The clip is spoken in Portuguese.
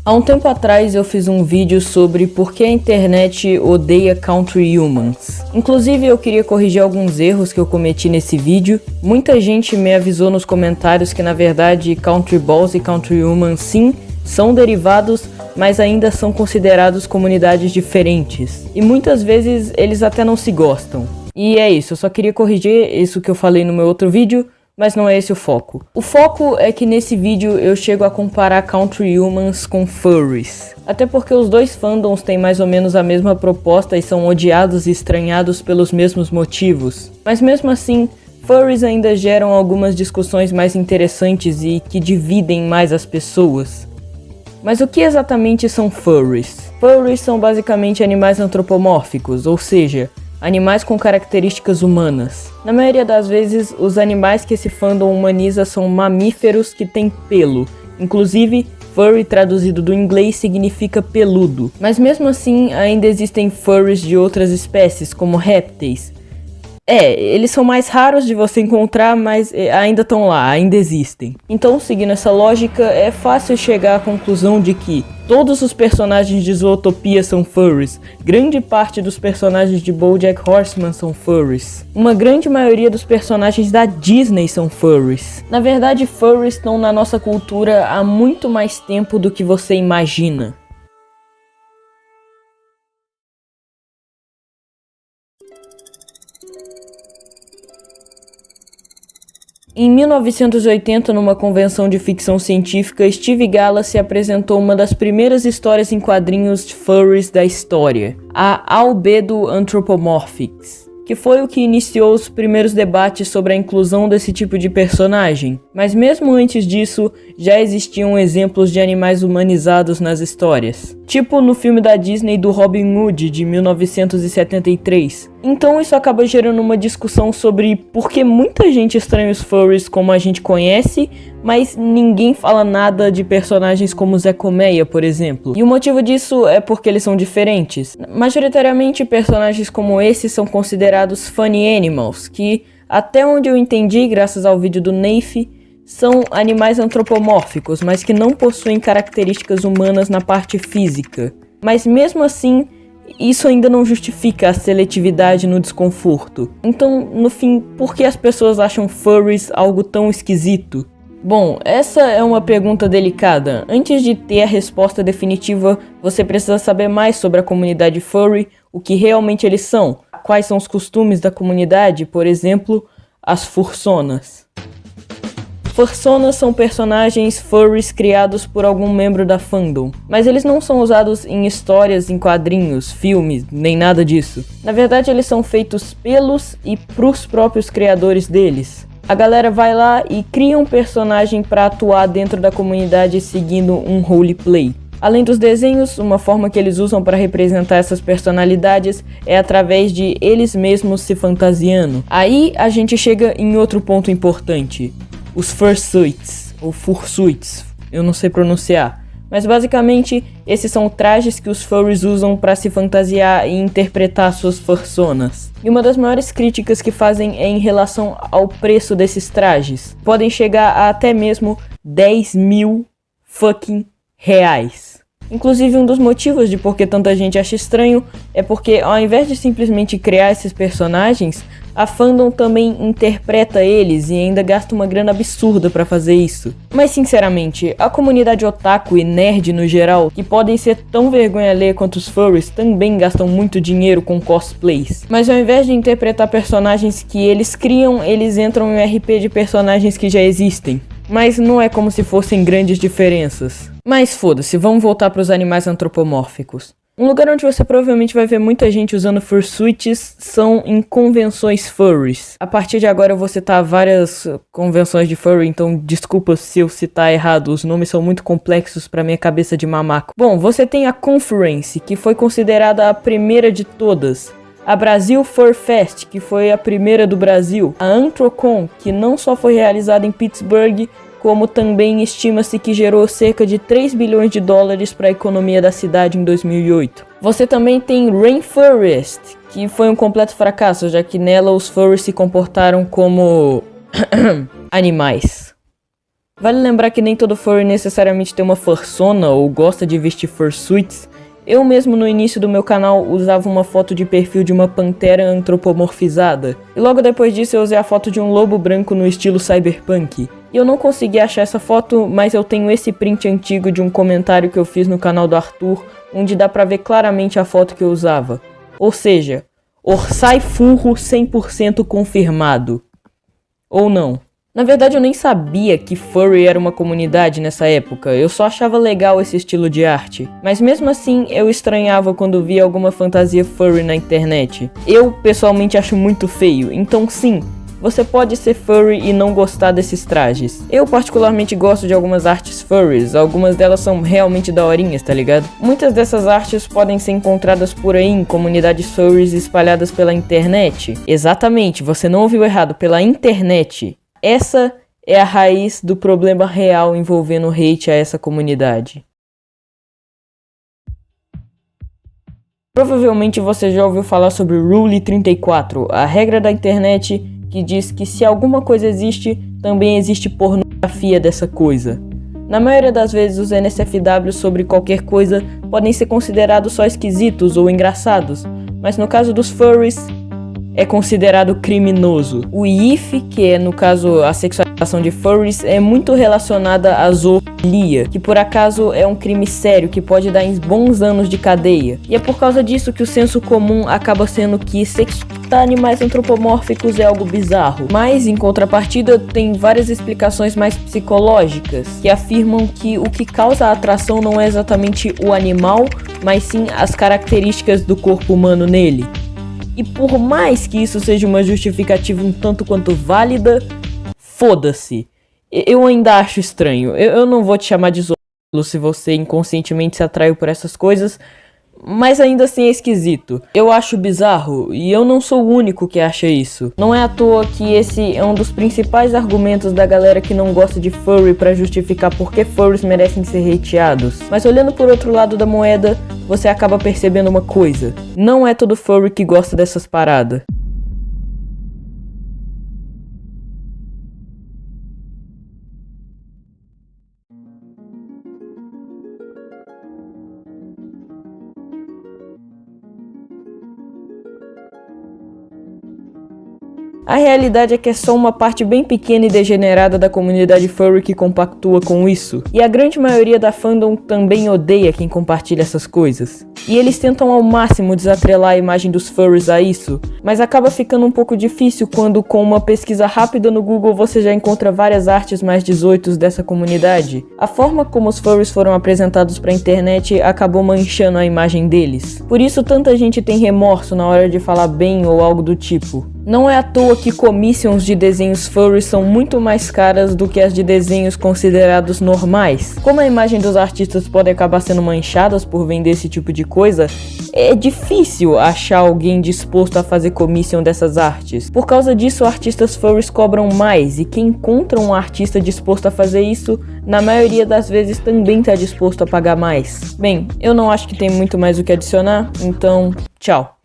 Há um tempo atrás eu fiz um vídeo sobre por que a internet odeia Country Humans. Inclusive eu queria corrigir alguns erros que eu cometi nesse vídeo. Muita gente me avisou nos comentários que na verdade Country Balls e Country Humans sim, são derivados, mas ainda são considerados comunidades diferentes. E muitas vezes eles até não se gostam. E é isso, eu só queria corrigir isso que eu falei no meu outro vídeo, mas não é esse o foco. O foco é que nesse vídeo eu chego a comparar Country Humans com Furries. Até porque os dois fandoms têm mais ou menos a mesma proposta e são odiados e estranhados pelos mesmos motivos. Mas mesmo assim, Furries ainda geram algumas discussões mais interessantes e que dividem mais as pessoas. Mas o que exatamente são Furries? Furries são basicamente animais antropomórficos, ou seja, animais com características humanas. Na maioria das vezes, os animais que esse fandom humaniza são mamíferos que têm pelo. Inclusive, furry traduzido do inglês significa peludo. Mas mesmo assim, ainda existem furries de outras espécies, como répteis. Eles são mais raros de você encontrar, mas ainda estão lá, ainda existem. Então, seguindo essa lógica, é fácil chegar à conclusão de que todos os personagens de Zootopia são furries, grande parte dos personagens de BoJack Horseman são furries, uma grande maioria dos personagens da Disney são furries. Na verdade, furries estão na nossa cultura há muito mais tempo do que você imagina. Em 1980, numa convenção de ficção científica, Steve Gallacy apresentou uma das primeiras histórias em quadrinhos de furries da história, a Albedo Anthropomorphics, que foi o que iniciou os primeiros debates sobre a inclusão desse tipo de personagem. Mas mesmo antes disso, já existiam exemplos de animais humanizados nas histórias, tipo no filme da Disney do Robin Hood de 1973. Então isso acaba gerando uma discussão sobre por que muita gente estranha os furries como a gente conhece, mas ninguém fala nada de personagens como Zé Colmeia, por exemplo. E o motivo disso é porque eles são diferentes. Majoritariamente personagens como esse são considerados funny animals, que até onde eu entendi, graças ao vídeo do Neif, são animais antropomórficos, mas que não possuem características humanas na parte física. Mas mesmo assim, isso ainda não justifica a seletividade no desconforto. Então, no fim, por que as pessoas acham furries algo tão esquisito? Bom, essa é uma pergunta delicada. Antes de ter a resposta definitiva, você precisa saber mais sobre a comunidade furry, o que realmente eles são, quais são os costumes da comunidade, por exemplo, as fursonas. Fursonas são personagens furries criados por algum membro da fandom, mas eles não são usados em histórias, em quadrinhos, filmes, nem nada disso. Na verdade, eles são feitos pelos e pros próprios criadores deles. A galera vai lá e cria um personagem para atuar dentro da comunidade seguindo um roleplay. Além dos desenhos, uma forma que eles usam para representar essas personalidades é através de eles mesmos se fantasiando. Aí a gente chega em outro ponto importante. Os fursuits, ou fursuits, eu não sei pronunciar. Mas basicamente, esses são trajes que os furries usam para se fantasiar e interpretar suas fursonas. E uma das maiores críticas que fazem é em relação ao preço desses trajes. Podem chegar a até mesmo 10 mil fucking reais. Inclusive, um dos motivos de por que tanta gente acha estranho é porque, ao invés de simplesmente criar esses personagens, a fandom também interpreta eles e ainda gasta uma grana absurda pra fazer isso. Mas sinceramente, a comunidade otaku e nerd no geral, que podem ser tão vergonha alheia quanto os furries, também gastam muito dinheiro com cosplays. Mas ao invés de interpretar personagens que eles criam, eles entram em um RP de personagens que já existem. Mas não é como se fossem grandes diferenças. Mas foda-se, vamos voltar para os animais antropomórficos. Um lugar onde você provavelmente vai ver muita gente usando fursuits são em convenções furries. A partir de agora eu vou citar várias convenções de furry, então desculpa se eu citar errado, os nomes são muito complexos para minha cabeça de mamaco. Bom, você tem a Conference, que foi considerada a primeira de todas. A Brasil Fur Fest, que foi a primeira do Brasil. A Anthrocon, que não só foi realizada em Pittsburgh, como também estima-se que gerou cerca de 3 bilhões de dólares para a economia da cidade em 2008. Você também tem Rainforest, que foi um completo fracasso, já que nela os furries se comportaram como animais. Vale lembrar que nem todo furry necessariamente tem uma fursona ou gosta de vestir fursuits. Eu mesmo no início do meu canal usava uma foto de perfil de uma pantera antropomorfizada, e logo depois disso eu usei a foto de um lobo branco no estilo cyberpunk. E eu não consegui achar essa foto, mas eu tenho esse print antigo de um comentário que eu fiz no canal do Arthur, onde dá pra ver claramente a foto que eu usava. Ou seja, Orsay Furro 100% confirmado. Ou não. Na verdade eu nem sabia que furry era uma comunidade nessa época, eu só achava legal esse estilo de arte. Mas mesmo assim eu estranhava quando via alguma fantasia furry na internet. Eu pessoalmente acho muito feio, então sim, você pode ser furry e não gostar desses trajes. Eu particularmente gosto de algumas artes furries, algumas delas são realmente daorinhas, tá ligado? Muitas dessas artes podem ser encontradas por aí em comunidades furries espalhadas pela internet. Exatamente, você não ouviu errado, pela internet. Essa é a raiz do problema real envolvendo hate a essa comunidade. Provavelmente você já ouviu falar sobre Rule 34, a regra da internet que diz que se alguma coisa existe, também existe pornografia dessa coisa. Na maioria das vezes os NSFW sobre qualquer coisa podem ser considerados só esquisitos ou engraçados, mas no caso dos furries, é considerado criminoso. O IF, que é no caso a sexualização de furries, é muito relacionada à zoofilia, que por acaso é um crime sério que pode dar em bons anos de cadeia. E é por causa disso que o senso comum acaba sendo que sexualizar animais antropomórficos é algo bizarro. Mas em contrapartida tem várias explicações mais psicológicas, que afirmam que o que causa a atração não é exatamente o animal, mas sim as características do corpo humano nele. E por mais que isso seja uma justificativa um tanto quanto válida, foda-se. Eu ainda acho estranho. Eu não vou te chamar de zoolo se você inconscientemente se atraiu por essas coisas, mas ainda assim é esquisito. Eu acho bizarro e eu não sou o único que acha isso. Não é à toa que esse é um dos principais argumentos da galera que não gosta de furry pra justificar por que furries merecem ser hateados. Mas olhando por outro lado da moeda, você acaba percebendo uma coisa: não é todo furry que gosta dessas paradas. A realidade é que é só uma parte bem pequena e degenerada da comunidade furry que compactua com isso, e a grande maioria da fandom também odeia quem compartilha essas coisas. E eles tentam ao máximo desatrelar a imagem dos furries a isso, mas acaba ficando um pouco difícil quando com uma pesquisa rápida no Google você já encontra várias artes mais 18 dessa comunidade. A forma como os furries foram apresentados pra internet acabou manchando a imagem deles. Por isso tanta gente tem remorso na hora de falar bem ou algo do tipo. Não é à toa que commissions de desenhos furry são muito mais caras do que as de desenhos considerados normais. Como a imagem dos artistas pode acabar sendo manchadas por vender esse tipo de coisa, é difícil achar alguém disposto a fazer commission dessas artes. Por causa disso, artistas furries cobram mais, e quem encontra um artista disposto a fazer isso, na maioria das vezes também está disposto a pagar mais. Bem, eu não acho que tem muito mais o que adicionar, então tchau.